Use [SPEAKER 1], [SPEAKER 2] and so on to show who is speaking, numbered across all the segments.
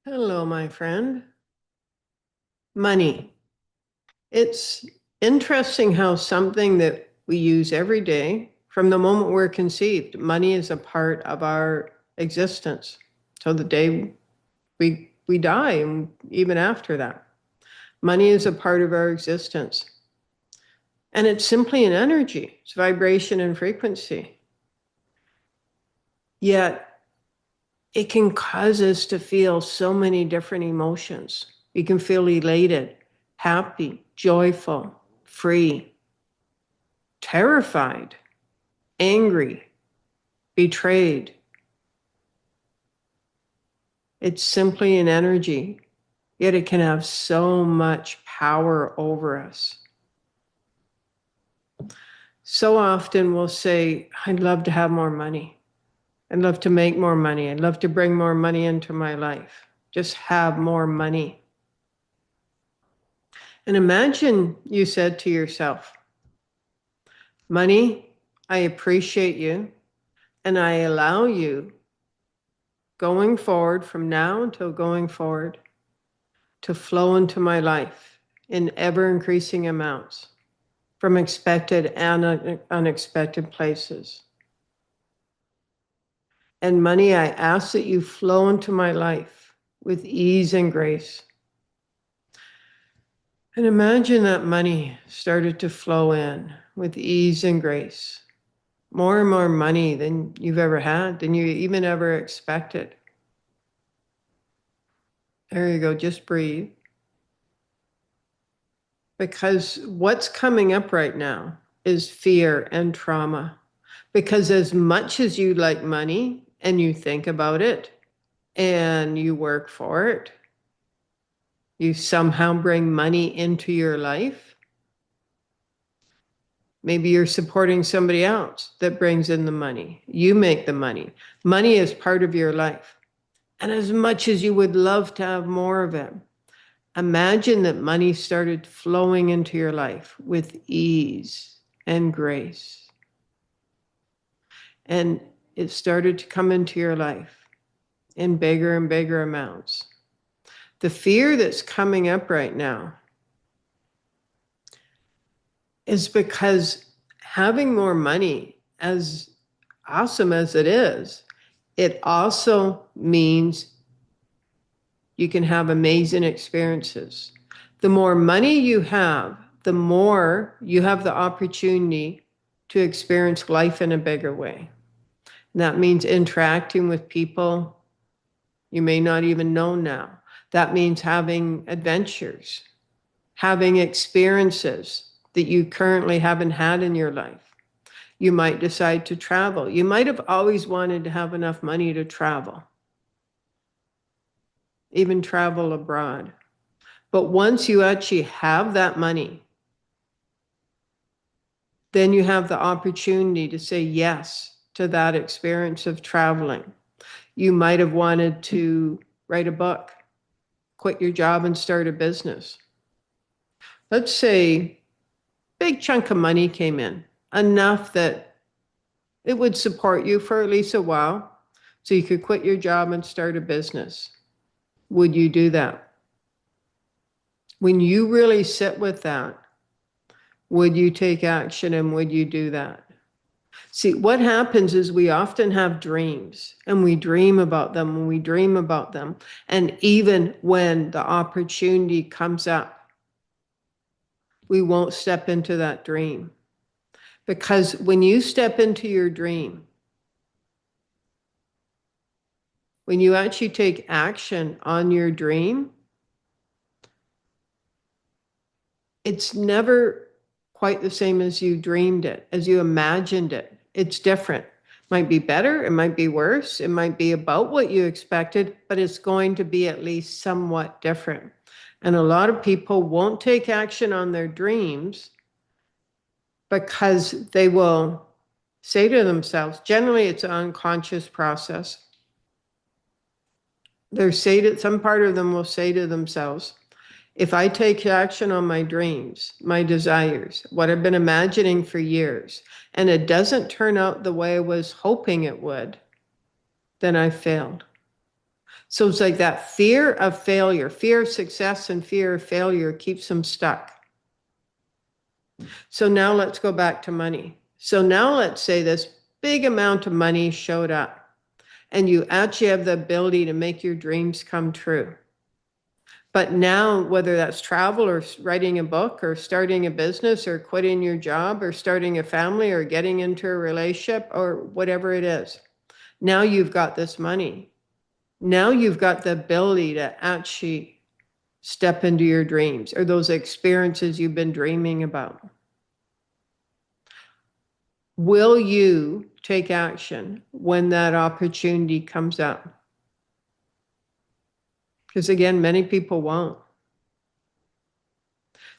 [SPEAKER 1] Hello, my friend. Money. It's interesting how something that we use every day from the moment we're conceived, money is a part of our existence. So the day we die and even after that, money is a part of our existence. And it's simply an energy. It's vibration and frequency. Yet it can cause us to feel so many different emotions. We can feel elated, happy, joyful, free, terrified, angry, betrayed. It's simply an energy, yet it can have so much power over us. So often we'll say, I'd love to have more money. I'd love to make more money. I'd love to bring more money into my life. Just have more money. And imagine you said to yourself, money, I appreciate you and I allow you going forward from now until going forward to flow into my life in ever increasing amounts from expected and unexpected places. And money, I ask that you flow into my life with ease and grace. And imagine that money started to flow in with ease and grace. More and more money than you've ever had, than you even ever expected. There you go, just breathe. Because what's coming up right now is fear and trauma. Because as much as you like money and you think about it and you work for it, you somehow bring money into your life. Maybe you're supporting somebody else that brings in the money. You make the money. Money is part of your life. And as much as you would love to have more of it, imagine that money started flowing into your life with ease and grace. And it started to come into your life in bigger and bigger amounts. The fear that's coming up right now is because having more money, as awesome as it is, it also means you can have amazing experiences. The more money you have, the more you have the opportunity to experience life in a bigger way. And that means interacting with people you may not even know now. That means having adventures, having experiences that you currently haven't had in your life. You might decide to travel. You might have always wanted to have enough money to travel, even travel abroad. But once you actually have that money, then you have the opportunity to say yes to that experience of traveling. You might have wanted to write a book, quit your job and start a business. Let's say big chunk of money came in, enough that it would support you for at least a while, so you could quit your job and start a business. Would you do that? When you really sit with that, would you take action and would you do that? See, what happens is we often have dreams and we dream about them and we dream about them. And even when the opportunity comes up, we won't step into that dream. Because when you step into your dream, when you actually take action on your dream, it's never quite the same as you dreamed it, as you imagined it. It's different. Might be better, it might be worse, it might be about what you expected, but it's going to be at least somewhat different. And a lot of people won't take action on their dreams because they will say to themselves, generally it's an unconscious process. Some part of them will say to themselves, if I take action on my dreams, my desires, what I've been imagining for years, and it doesn't turn out the way I was hoping it would, then I failed. So it's like that fear of failure, fear of success and fear of failure keeps them stuck. So now let's go back to money. So now let's say this big amount of money showed up and you actually have the ability to make your dreams come true. But now, whether that's travel or writing a book or starting a business or quitting your job or starting a family or getting into a relationship or whatever it is, now you've got this money. Now you've got the ability to actually step into your dreams or those experiences you've been dreaming about. Will you take action when that opportunity comes up? Because again, many people won't.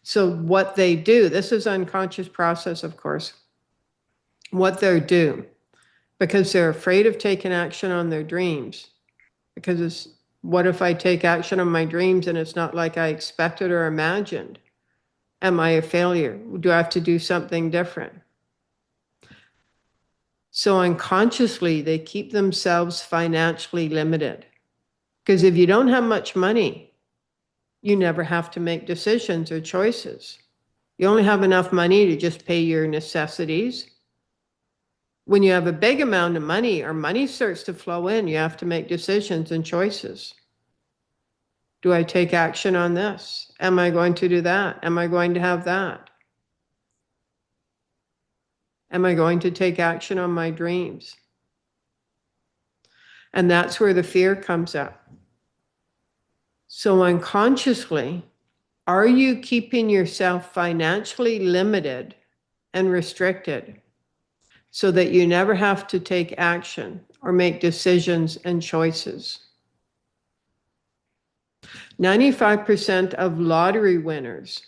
[SPEAKER 1] So what they do, this is unconscious process, of course, what they do, because they're afraid of taking action on their dreams, because it's, what if I take action on my dreams and it's not like I expected or imagined? Am I a failure? Do I have to do something different? So unconsciously, they keep themselves financially limited. Because if you don't have much money, you never have to make decisions or choices. You only have enough money to just pay your necessities. When you have a big amount of money or money starts to flow in, you have to make decisions and choices. Do I take action on this? Am I going to do that? Am I going to have that? Am I going to take action on my dreams? And that's where the fear comes up. So unconsciously, are you keeping yourself financially limited and restricted so that you never have to take action or make decisions and choices? 95% of lottery winners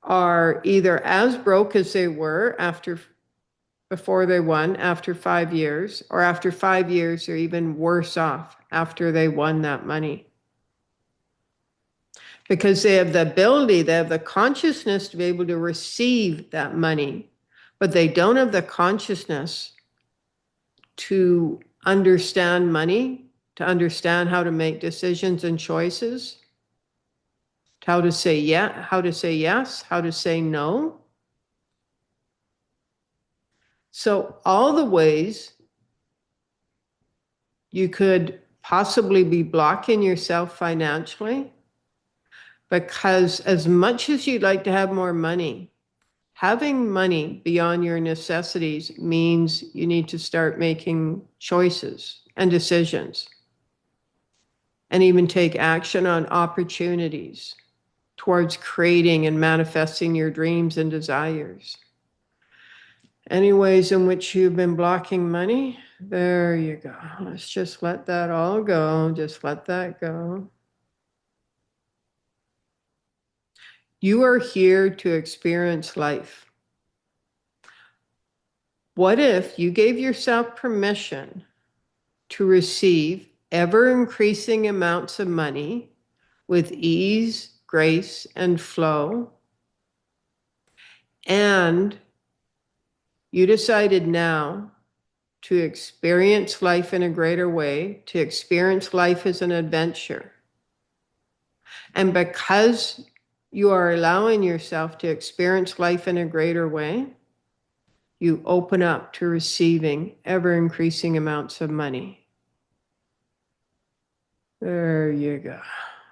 [SPEAKER 1] are either as broke as they were before they won after 5 years, or after 5 years they're even worse off after they won that money. Because they have the ability, they have the consciousness to be able to receive that money, but they don't have the consciousness to understand money, to understand how to make decisions and choices, how to say yeah, how to say yes, how to say no. So all the ways you could possibly be blocking yourself financially, because as much as you'd like to have more money, having money beyond your necessities means you need to start making choices and decisions and even take action on opportunities towards creating and manifesting your dreams and desires. Any ways in which you've been blocking money? There you go. Let's just let that all go. Just let that go. You are here to experience life. What if you gave yourself permission to receive ever-increasing amounts of money with ease, grace, and flow, and you decided now to experience life in a greater way, to experience life as an adventure. And because you are allowing yourself to experience life in a greater way, you open up to receiving ever-increasing amounts of money. There you go.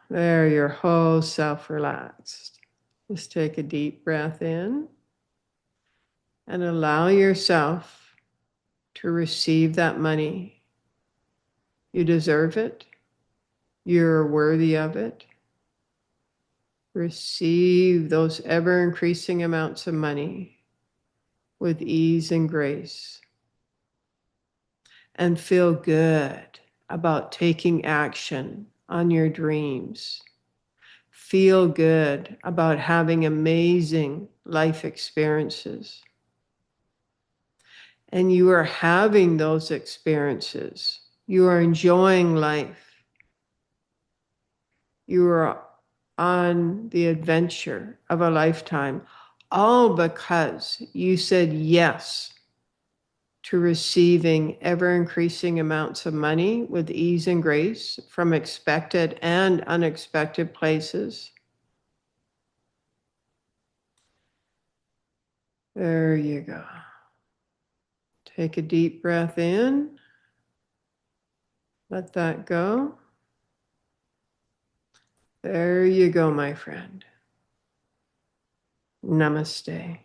[SPEAKER 1] There, your whole self relaxed. Just take a deep breath in and allow yourself to receive that money. You deserve it. You're worthy of it. Receive those ever-increasing amounts of money with ease and grace. And feel good about taking action on your dreams. Feel good about having amazing life experiences. And you are having those experiences. You are enjoying life. You are on the adventure of a lifetime, all because you said yes to receiving ever increasing amounts of money with ease and grace from expected and unexpected places. There you go. Take a deep breath in. Let that go. There you go, my friend. Namaste.